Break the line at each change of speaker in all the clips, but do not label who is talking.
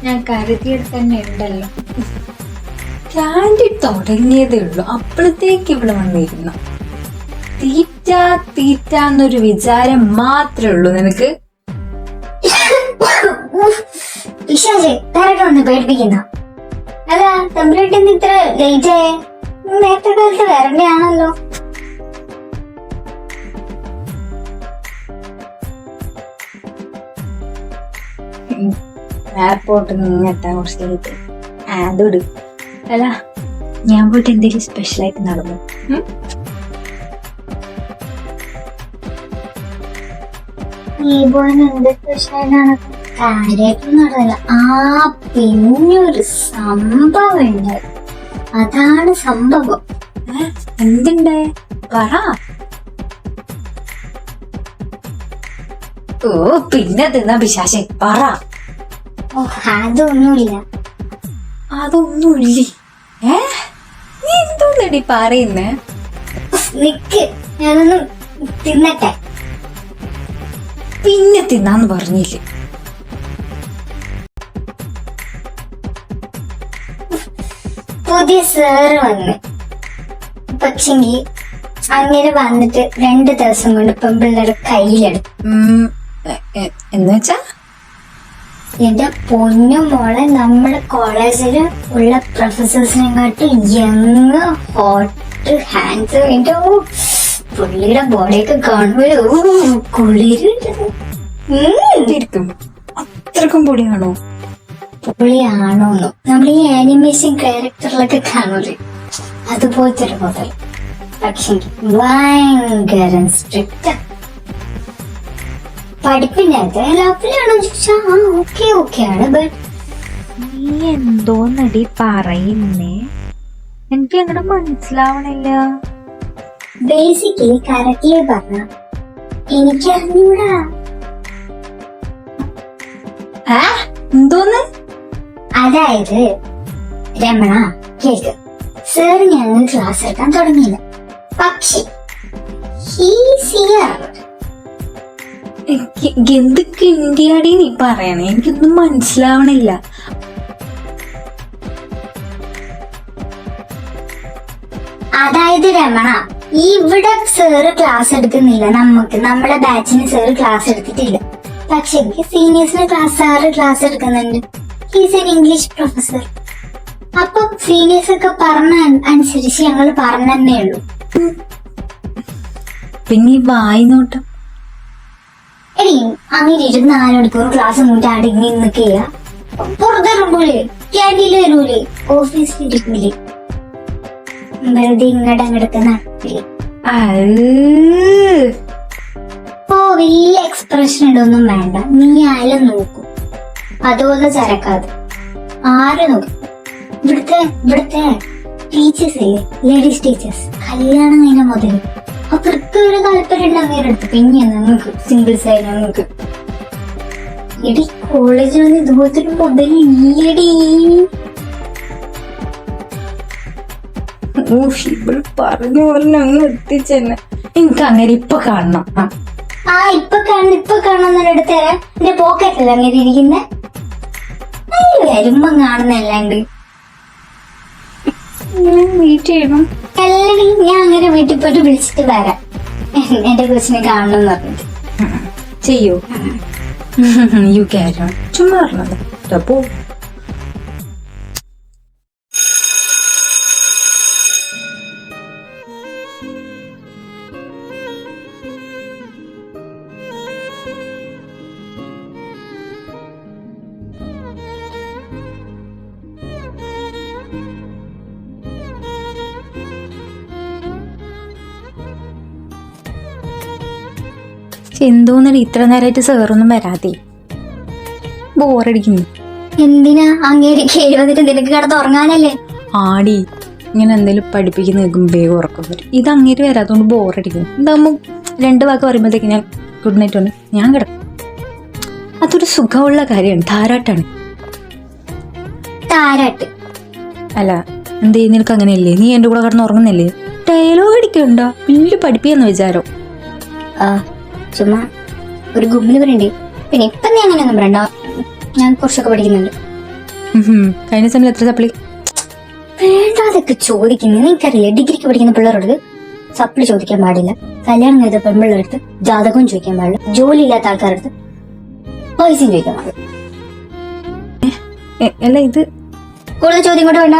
ഞാൻ കരുതിയത് തന്നെ ഉണ്ടല്ലോ.
ക്യാൻഡി തുടങ്ങിയതേ ഉള്ളൂ, അപ്പോഴത്തേക്ക് ഇവിടെ വന്നിരുന്നു. തീറ്റ തീറ്റ എന്നൊരു വിചാരം മാത്രമേ ഉള്ളൂ നിനക്ക്.
പേടിപ്പിക്കുന്ന അല്ല തമ്പുരാട്ടി ഇത്ര ലേറ്റ് ആയേ? നേരത്തെ കാലത്ത് വരണ്ടയാണല്ലോ.
എയർപോർട്ടിൽ നിന്ന് എത്താൻ കുറച്ച് ലേറ്റ്. അതോട് അല്ല, ഞാൻ പോയിട്ട് എന്തെങ്കിലും സ്പെഷ്യലായിട്ട് നടന്നു.
എന്ത് സ്പെഷ്യലാണ്? കാര്യമായിട്ടൊന്നും നടന്നില്ല. പിന്നൊരു സംഭവം ഉണ്ട്, അതാണ് സംഭവം.
എന്തുണ്ടേ പറ. ഓ പിന്നെ തിന്നാ പിശാശെ പറ.
അതൊന്നുമില്ല.
അതൊന്നുമില്ലേ? നീ എന്തോന്നടി പറയുന്നേ?
നിക്ക്, ഞാനൊന്ന് തിന്നട്ടെ.
പിന്നെ തിന്നാന്ന് പറഞ്ഞില്ലേ?
പുതിയ സാറ് വന്ന്, പക്ഷെങ്കി അങ്ങനെ വന്നിട്ട് 2 ദിവസം കൊണ്ട് പെൺപിള്ളേരുടെ കയ്യിലെടുത്തു.
എന്നുവെച്ചാ
എന്റെ പൊന്നു മോളെ, നമ്മുടെ കോളേജില് ഉള്ള പ്രൊഫസേഴ്സിനെക്കാട്ടും യങ് ഹോട്ട് ഹാൻഡ്സം. എന്റെ പുള്ളിയുടെ ബോഡിയൊക്കെ കാണുമ്പോ കുളിരും.
അത്രക്കും പൊടിയാണോ?
പൊളിയാണോന്നോ? നമ്മൾ ഈ ആനിമേഷൻ ക്യാരക്ടറിലൊക്കെ കാണൂലേ, അതുപോലത്തെ ഒരു മുതൽ. പക്ഷെ ഭയങ്കര സ്ട്രിക്റ്റ്. പഠിപ്പിന്റെ ലവ്ലിയാണോ ചോദിച്ചാ ഓക്കെ ആണ്. ബട്ട്
നീ എന്തോന്നടി പറയുന്നേ? എനിക്ക് അങ്ങനെ മനസ്സിലാവണില്ല.
ബേസിക്കലി കറക്റ്റ്ലി പറഞ്ഞ എനിക്ക് അറിഞ്ഞൂടാ.
എന്തോന്ന്?
അതായത് രമണ കേക്ക്, സാർ ഞങ്ങൾ ക്ലാസ് എടുക്കാൻ തുടങ്ങിയില്ല, പക്ഷെ
എന്തൊക്കെ ഇന്ത്യയാടി നീ പറയണേ? എനിക്കൊന്നും മനസ്സിലാവണില്ല.
അതായത് രമണ, ഇവിടെ സാറ് ക്ലാസ് എടുക്കുന്നില്ല, നമ്മുടെ ബാച്ചിന് സാറ് ക്ലാസ് എടുത്തിട്ടില്ല. പക്ഷെ സീനിയേഴ്സിന് സാറ് ക്ലാസ് എടുക്കുന്നുണ്ട്. He's an English professor. അപ്പൊ സീനിയേഴ്സ് ഒക്കെ പറഞ്ഞ അനുസരിച്ച് ഞങ്ങൾ പറഞ്ഞേ ഉള്ളൂ.
പിന്നെ ഈ വായിനോട്ടം
എടി, അങ്ങനെ 24 മണിക്കൂർ ക്ലാസ് മുന്നിട്ട് അടങ്ങി നിൽക്കുക. പുറത്തിറങ്ങൂലേ, ക്യാൻറ്റീനിൽ വരൂലേ, ഓഫീസിലിരിക്കൂലേ, വെറുതെ ഇങ്ങോട്ട് നടക്കില്ലേ. ഓ വലിയ എക്സ്പ്രഷൻ ഇടൊന്നും വേണ്ട, നീ ആയാലും നോക്കും. അതുപോലെ ചരക്കാതെ ആരെ നോക്കും. ഇവിടുത്തെ ടീച്ചേഴ്സ് ഇല്ലേ, ലേഡീസ് ടീച്ചേഴ്സ്, കല്യാണം കഴിഞ്ഞ മുതൽ അവർക്ക് ഒരു താല്പര്യം ഉണ്ട് അങ്ങനെ എടുത്ത്. പിന്നെ നിങ്ങൾക്ക് സിംഗിൾസ് ആയി ഞങ്ങൾക്ക് എടി കോളേജിൽ വന്ന് ഇതുപോലത്തെ ഒരു മുതലില്ലടി.
പറഞ്ഞു പറഞ്ഞ അങ്ങ് എത്തിച്ചെന്നെ. എനിക്ക് അങ്ങനെ ഇപ്പൊ കാണണം.
ഇപ്പൊ കാണുന്ന എടുത്ത് എന്റെ പോക്കറ്റില്ല അങ്ങനെ ഇരിക്കുന്നെ. വരുമ്പം കാണുന്നല്ലാണ്ട്
വെയിറ്റ് ചെയ്യണം.
അല്ലെങ്കിൽ ഞാൻ അങ്ങനെ വീട്ടിൽ പോയിട്ട് വിളിച്ചിട്ട് വരാം, എന്റെ കൊച്ചിനെ കാണണം എന്ന് പറഞ്ഞിട്ട്.
ചെയ്യൂ. You carry on. ചുമ്മാ പറഞ്ഞത് പോ. എന്തോന്നടി ഇത്ര നേരമായിട്ട് സാറൊന്നും വരാതെ? ബോറടിക്കുന്നു.
എന്തിനാ അങ്ങേര് കേറി വന്നിട്ട് നിനക്ക് കിടന്ന് ഉറങ്ങാനല്ലേ?
ആടി, ഇങ്ങനെ എന്തെങ്കിലും പഠിപ്പിക്കുന്ന നിൽക്കും വേഗം ഉറക്കം വരും. ഇത് അങ്ങേര് വരാത്തോണ്ട് ബോറടിക്കുന്നു. എന്താകുമ്പോ 2 വാക്ക് പറയുമ്പോഴത്തേക്ക് ഞാൻ ഗുഡ് നൈറ്റ് ഉണ്ട്, ഞാൻ കിടക്കും. അതൊരു സുഖമുള്ള കാര്യമാണ്. താരാട്ടാണ്.
താരാട്ട്
അല്ല എന്തേ, നിനക്ക് അങ്ങനെയല്ലേ? നീ എന്റെ കൂടെ കിടന്ന് ഉറങ്ങുന്നില്ലേ? ഡയലോഗ് അടിക്കണ്ട, വലിയ പഠിപ്പിയെന്ന് വിചാരം.
ചുമ്മാ ഒരു ഗുമ്മിന് പറയണ്ടേ. പിന്നെ ഇപ്പൊ നീ അങ്ങനെയൊന്നും പറയണ്ട, ഞാൻ കുറച്ചൊക്കെ പഠിക്കുന്നുണ്ട്.
കഴിഞ്ഞ സമയം എത്ര സപ്ലി?
വേണ്ടാതൊക്കെ ചോദിക്കുന്നു. നിനക്കറിയില്ല, ഡിഗ്രിക്ക് പഠിക്കുന്ന പിള്ളേരോട് സപ്ലി ചോദിക്കാൻ പാടില്ല, കല്യാണം ചെയ്ത പെൺപിള്ളേരടുത്ത് ജാതകവും ചോദിക്കാൻ പാടില്ല, ജോലി ഇല്ലാത്ത ആൾക്കാരടുത്ത് പൈസയും ചോദിക്കാൻ പാടില്ല.
അല്ല ഇത്
കൂടുതൽ ചോദ്യം കൊണ്ട് വേണ്ട.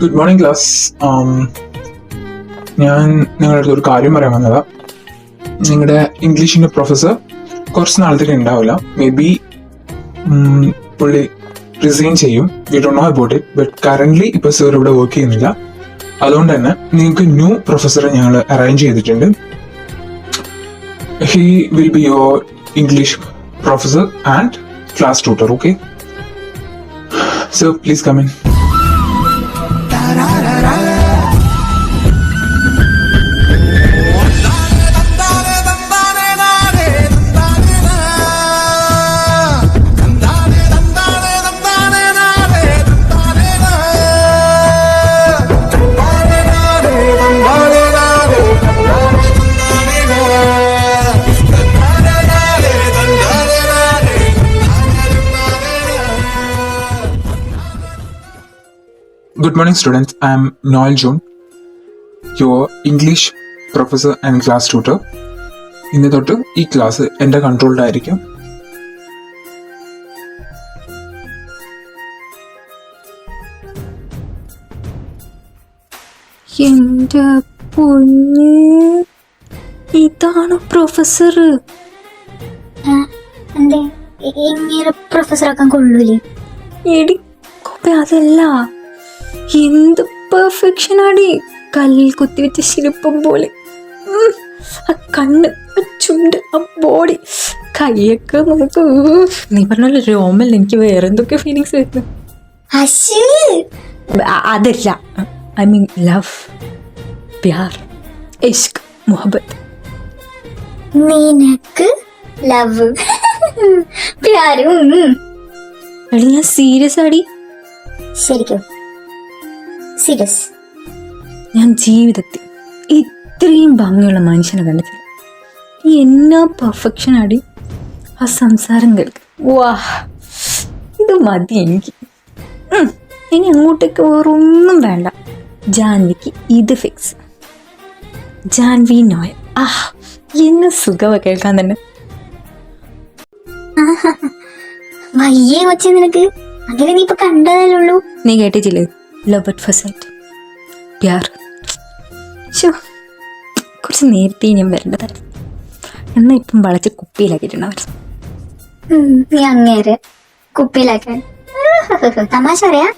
Good morning class. ഞാൻ നിങ്ങളുടെ ഒരു കാര്യം പറയാൻ വന്നതാ. നിങ്ങളുടെ ഇംഗ്ലീഷിന്റെ പ്രൊഫസർ കുറച്ച് നാളത്തേക്ക് ഉണ്ടാവില്ല. മേ ബി പുള്ളി റിസൈൻ ചെയ്യും. We don't know about it. But currently ഇപ്പൊ സർ ഇവിടെ വർക്ക് ചെയ്യുന്നില്ല. അതുകൊണ്ട് തന്നെ നിങ്ങൾക്ക് ന്യൂ പ്രൊഫസറെ ഞങ്ങൾ അറേഞ്ച് ചെയ്തിട്ടുണ്ട്. He will be your English professor and class tutor. Okay sir, please come in. Good morning, students. I am Noel June, your English professor and class tutor. ഇന്ന് തൊട്ട് ഈ ക്ലാസ് എൻ്റെ കൺട്രോൾഡായിരിക്കും.
എന്റെ പൊന്ന്, ഇതാണ് പ്രൊഫസർ.
എന്തേ ഇങ്ങനെ പ്രൊഫസറാക്കാൻ കൊള്ളൂലേ?
എടി അതല്ല, എന്ത് പെർഫെക്ഷൻ ആടി, കല്ലിൽ കുത്തിവെച്ച ശില്പം പോലെ. ആ കണ്ണ്, ആ ചുണ്ട്, ആ ബോഡി, കൈയൊക്കെ നമുക്ക് നീ പറഞ്ഞ രോമല്ല, എനിക്ക് വേറെ എന്തൊക്കെ ഫീലിങ്സ് വരുന്നു. അതല്ല, I mean love, Pyaar, Ishq, മുഹബത്ത്.
നിനക്ക് ലവ് പ്യാരും?
എടി ഞാൻ സീരിയസ് ആടി.
ശരിക്കും സീരിയസ്?
ഞാൻ ജീവിതത്തിൽ ഇത്രയും ഭംഗിയുള്ള മനുഷ്യനെ കണ്ടിട്ടില്ല. എന്നാ പെർഫെക്ഷൻ ആടി ആ സംസാരം കേൾക്കും. വാ, ഇത് മതി എനിക്ക്. ഇനി അങ്ങോട്ടേക്ക് വേറൊന്നും വേണ്ട. ജാൻവിക്ക് ഇത് ഫിക്സ്. ജാൻവി നോയൽ. എന്നെ സുഖമാ കേൾക്കാൻ തന്നെ.
വയ്യേ കൊച്ചേ നിനക്ക്, അതിന് നീ ഇപ്പൊ കണ്ടതല്ലേ.
നീ കേട്ടിട്ടില്ലേ, love at first sight, Pyaar. കുറച്ച് നേരത്തെ ഞാൻ വരേണ്ടതായിരുന്നു. എന്നാ ഇപ്പം വളച്ച് കുപ്പിയിലാക്കിയിട്ടുണ്ടാവും.
നീ അങ്ങേരെ കുപ്പിയിലാക്കാൻ തമാശ അറിയാ?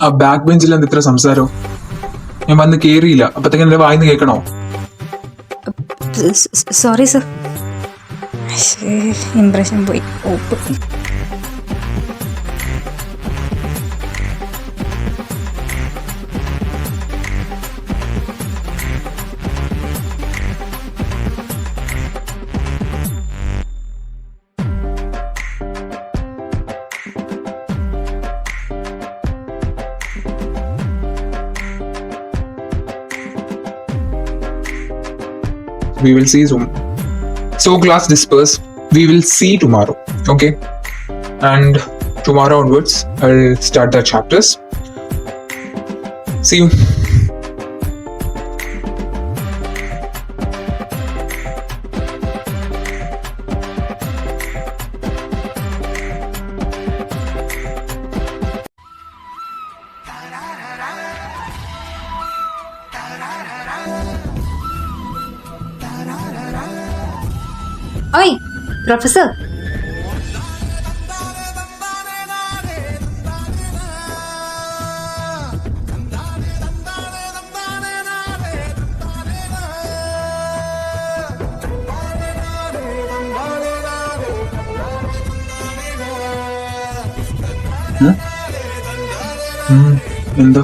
ആ ബാക്ക് ബെഞ്ചിൽ എന്ത് ഇത്ര സംസാരോ? ഞാൻ വന്ന് കേറിയില്ല, അപ്പത്തേക്ക് എന്റെ വായിന്ന് കേൾക്കണോ?
സോറി സർ, ഇംപ്രഷൻ പോയി. ഓപ്പ്.
We will see soon. So class disperse. We will see tomorrow. Okay? And tomorrow onwards, I'll start the chapters. See you.
ഓയ് പ്രൊഫസർ,
എന്താ?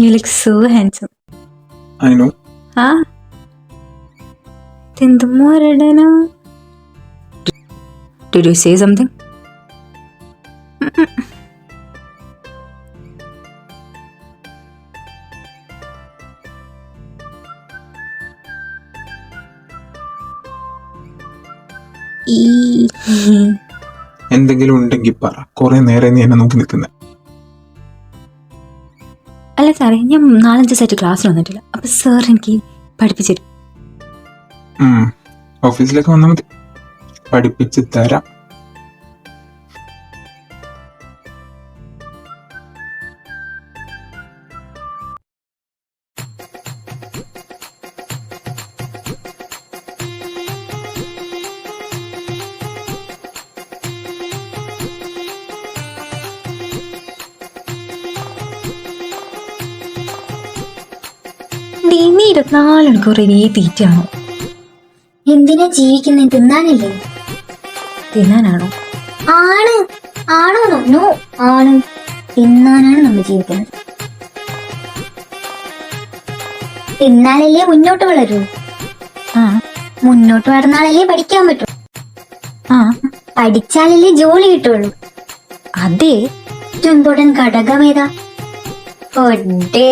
You look so handsome.
I know.
ആ എന്ത് മോരടന? Did you say something?
എന്തെങ്കിലും ഉണ്ടെങ്കിൽ പറ. കുറെ നേരം നീ എന്നെ നോക്കി നിൽക്കുന്നത്.
അല്ല സാറേ, ഞാൻ 4-5 സെറ്റ് ക്ലാസ്സിൽ വന്നിട്ടില്ല. അപ്പൊ സാർ എനിക്ക് പഠിപ്പിച്ചു തരും.
ഓഫീസിലേക്ക് വന്നാൽ മതി, പഠിപ്പിച്ച് തരാം.
നീ 24 മണിക്കൂർ ഇനി തീറ്റയാണോ?
എന്തിനാ ജീവിക്കുന്നത്? തിന്നാനല്ലേ?
തിന്നാനാണോ?
ആണ്. ആണോന്നോ? നോ, ആണ്. തിന്നാനാണ് നമ്മൾ ജീവിക്കുന്നത്. തിന്നാലല്ലേ മുന്നോട്ട് വളരൂ.
ആ
മുന്നോട്ട് വളർന്നാലല്ലേ പഠിക്കാൻ പറ്റൂ.
ആ
പഠിച്ചാലല്ലേ ജോലി കിട്ടുള്ളൂ.
അതെ.
ചുണ്ടോടൻ ഘടകമേതാ? ഫുഡ്.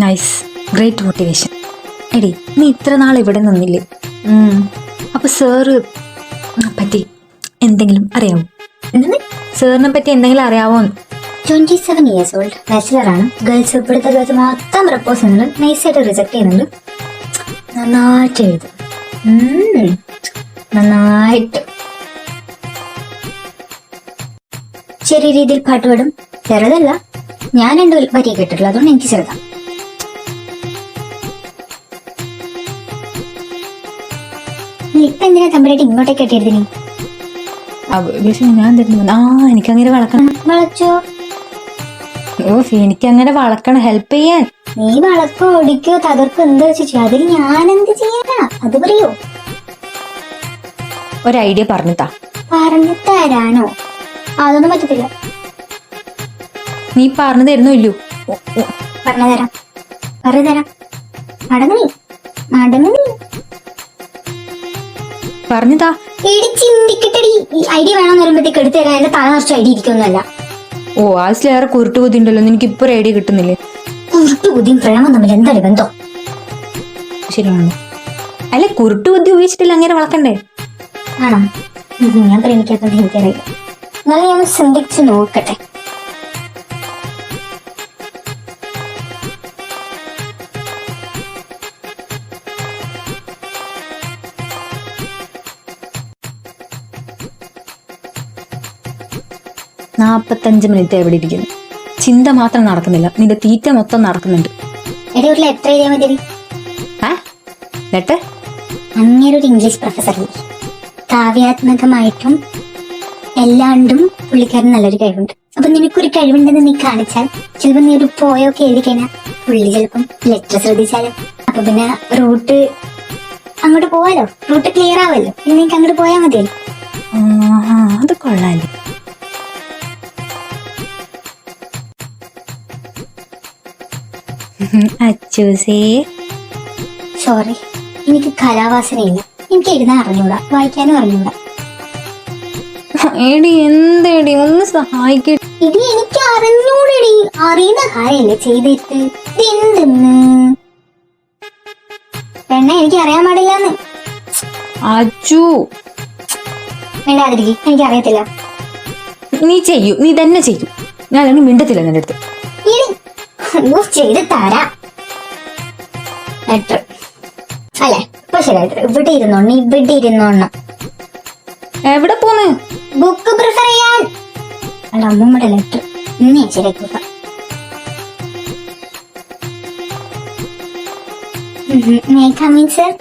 Nice, great motivation. എടി, നീ ഇത്ര നാൾ ഇവിടെ നിന്നില്ലേ? അപ്പൊ സാറ് പറ്റി എന്തെങ്കിലും അറിയാവോ? സാറിനെ പറ്റി എന്തെങ്കിലും അറിയാവോ?
27 years old, ബാച്ചിലർ ആണ്. ഗേൾസ് ഇവിടുത്തെ ഗേൾസ് മൊത്തം പ്രപ്പോസ് ചെയ്യുന്നുണ്ട്, നൈസായിട്ട് റിജക്ട് ചെയ്യുന്നുണ്ട്. നന്നായിട്ട് എഴുതും, നന്നായിട്ട്. ചെറിയ രീതിയിൽ പാട്ട് പാടും. ചെറുതല്ല, ഞാൻ 2 വരി കേട്ടിട്ടുള്ളൂ, അതുകൊണ്ട് എനിക്ക് ചെറുതാ. ഇപ്പൊ എന്തിനാ തമ്പരായിട്ട് ഇങ്ങോട്ടേക്ക് കെട്ടിയെടുത്തിനി?
ഞാൻ തരുന്നു. എനിക്കങ്ങനെ വളക്കണം.
വളച്ചോ?
എനിക്കങ്ങനെ വളക്കണം, ഹെൽപ്പ് ചെയ്യാൻ.
നീ വളക്കോ, ഓടിക്കോ, തകർക്കോ, എന്താ വെച്ചു, അതിൽ ഞാൻ എന്ത് ചെയ്യാനാ? അത് പറയൂ.
ഒരു ഐഡിയ പറഞ്ഞിട്ടാ.
പറഞ്ഞു തരാനോ? അതൊന്നും പറ്റത്തില്ല.
നീ പറഞ്ഞു തരുന്നോ ഇല്ലയോ?
പറഞ്ഞു തരാം, പറഞ്ഞു തരാം. മടങ്ങി മടങ്ങി
പറഞ്ഞതാ.
ചിന്തിക്കട്ടടി. ഐഡിയ വേണമെന്ന് വരുമ്പോഴത്തേക്ക് എടുത്തു തരാൻ എന്റെ തല നിറച്ച് ഐഡിയ ഇരിക്കൊന്നുമല്ല.
ഓ, ആസിലേറെ കുരുട്ട് ബുദ്ധി ഉണ്ടല്ലോ, എനിക്കിപ്പോ ഒരു ഐഡിയ കിട്ടുന്നില്ലേ?
കുരുട്ട് ബുദ്ധിയും പ്രേമം തമ്മിൽ എന്താണ് ബന്ധം?
ശരിയാണോ? അല്ലെ, കുരുട്ട് ബുദ്ധി ഉപയോഗിച്ചിട്ടില്ല അങ്ങനെ വളർത്തണ്ടേ?
ആണോ? ഞാൻ പ്രേമിക്കാത്തോണ്ട് എനിക്കറിയില്ല. എന്നാലും ഞാൻ ചിന്തിച്ച് നോക്കട്ടെ.
$45 മിനിറ്റ് എവിടെ ഇരിക്കുന്നു? ചിന്ത മാത്രം നടക്കുന്നില്ല, നിന്റെ തീറ്റ മൊത്തം നടക്കുന്നുണ്ട്.
എടി, ഒരു ലെറ്റർ എഴുതിയാൽ മതി.
ലെറ്റർ?
അങ്ങനെ ഒരു ഇംഗ്ലീഷ് പ്രൊഫസർ, കാവ്യാത്മകമായിട്ടും എല്ലാണ്ടും പുള്ളിക്കാരൻ നല്ലൊരു കഴിവുണ്ട്. അപ്പൊ നിനക്കൊരു കഴിവുണ്ടെന്ന് നീ കാണിച്ചാൽ ചിലപ്പോ നീ ഒരു പോയൊക്കെ എഴുതി കഴിഞ്ഞാൽ പുള്ളി ചിലപ്പം ലെറ്റർ ശ്രദ്ധിച്ചാലും. അപ്പൊ പിന്നെ റൂട്ട് അങ്ങോട്ട് പോവാലോ, റൂട്ട് ക്ലിയർ ആവല്ലോ. ഇനി നിനക്ക് അങ്ങോട്ട് പോയാൽ മതിയല്ലോ.
അത് കൊള്ളാല്ലേ. അച്ചൂസേ,
സോറി, എനിക്ക് കലാവാസനയില്ല. എനിക്ക് എഴുതാൻ അറിഞ്ഞൂടാ, വായിക്കാനും അറിഞ്ഞൂടാ.
എടി എന്തേടി, ഒന്ന് സഹായിക്കടി.
ഇത് എനിക്ക് അറിഞ്ഞൂടടി. അറിയുന്ന കാര്യല്ലേ ചെയ്തിട്ട് എന്തെന്ന് പെണ്ണ എനിക്ക് അറിയാൻ പാടില്ലാന്ന്.
അച്ചു
വേണ്ടാതിരിക്കും, എനിക്ക് അറിയത്തില്ല.
നീ ചെയ്യൂ, നീ തന്നെ ചെയ്യൂ. ഞാൻ അല്ലെങ്കിൽ മിണ്ടത്തില്ല നിന്റെ അടുത്ത്.
ചെയ്ത് തരാം. ലെറ്റർ അല്ലെ? ഇപ്പൊ ശരിയായിട്ട് ഇവിടെ ഇരുന്നോണ്ട്, ഇവിടെ ഇരുന്നോണം.
എവിടെ പോന്ന്?
ബുക്ക് പ്രിഫർ ചെയ്യാൻ. അല്ല, അമ്മൂമ്മയുടെ ലെറ്റർ ഇന്ന് ശരിയാക്കി. May come in sir?